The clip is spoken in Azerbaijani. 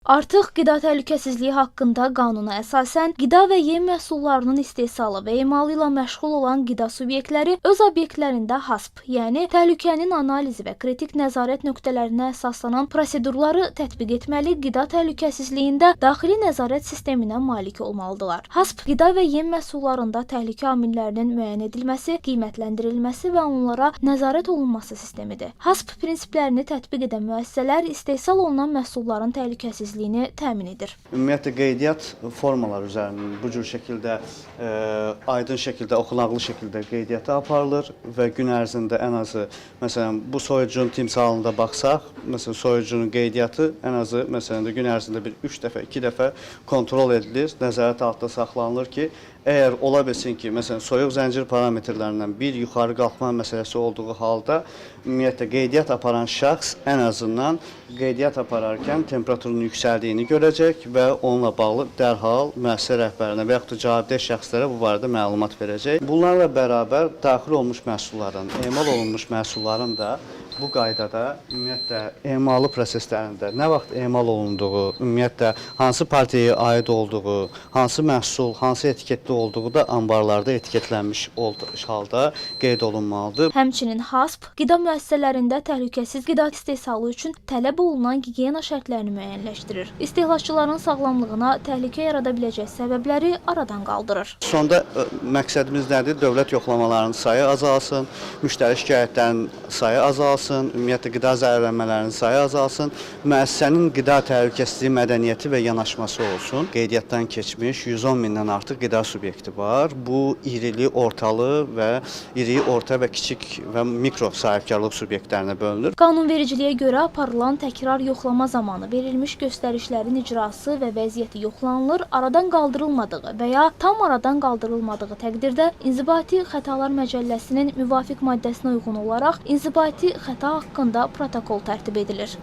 Artıq qida təhlükəsizliyi haqqında qanuna əsasən qida və yem məhsullarının istehsalı və emalı ilə məşğul olan qida subyektləri öz obyektlərində HACCP, yəni təhlükənin analizi və kritik nəzarət nöqtələrinə əsaslanan prosedurları tətbiq etməli, qida təhlükəsizliyində daxili nəzarət sisteminə malik olmalıdırlar. HACCP qida və yem məhsullarında təhlükə amillərinin müəyyən edilməsi, qiymətləndirilməsi və onlara nəzarət olunması sistemidir. HACCP prinsiplərini tətbiq edən müəssisələr istehsal olunan məhsulların təhlükəsizliyini təmin edir. Ümumiyyətlə qeydiyyat formalar üzərində bu cür şəkildə aydın şəkildə, oxunaqlı şəkildə qeydiyyata aparılır və gün ərzində ən azı məsələn bu soyucunun timsalında baxsaq, məsələn soyucunun qeydiyyatı ən azı məsələn gün ərzində bir 3 dəfə, 2 dəfə kontrol edilir, nəzarət altında saxlanılır ki, əgər ola bilsin ki, məsələn soyuq zəncir parametrlərindən bir yuxarı qalxma məsələsi olduğu halda ümumiyyətlə qeydiyyat aparan şəxs ən azından qeydiyyat apararkən temperaturun yüksəldiyini görəcək və onunla bağlı dərhal müəssisə rəhbərinə və yaxud da cavabdeh şəxslərə bu barədə məlumat verəcək. Bunlarla bərabər daxil olmuş məhsulların, emal olunmuş məhsulların da bu qaydada ümumiyyətlə emalı proseslərində nə vaxt emal olunduğu, ümumiyyətlə hansı partiyaya aid olduğu, hansı məhsul, hansı etiketli olduğu da anbarlarda etiketlənmiş halda qeyd olunmalıdır. Həmçinin HACCP qida müəssisələrində təhlükəsiz qida istehsalı üçün tələb olunan gigiyena şərtlərini müəyyənləşdirir. İstehlakçıların sağlamlığına təhlükə yarada biləcək səbəbləri aradan qaldırır. Sonda məqsədimiz nədir? Dövlət yoxlamalarının sayı azalsın, müştəri şikayətlərinin sayı azalsın, ümumiyyətlə qida zəhərlənmələrinin sayı azalsın, müəssisənin qida təhlükəsizliyi mədəniyyəti və yanaşması olsun. Qeydiyyatdan keçmiş 110 mindən artıq qida subyekti var. Bu irili, ortalı və iri, orta və kiçik və mikro sahibkarlıq subyektlərinə bölünür. Qanunvericiliyə görə aparılan təkrar yoxlama zamanı verilmiş göstərişlərin icrası və vəziyyəti yoxlanılır, aradan qaldırılmadığı və ya tam aradan qaldırılmadığı təqdirdə İnzibati Xətalar Məcəlləsinin müvafiq maddəsinə uyğun olaraq İnzibati xəta haqqında protokol tərtib edilir.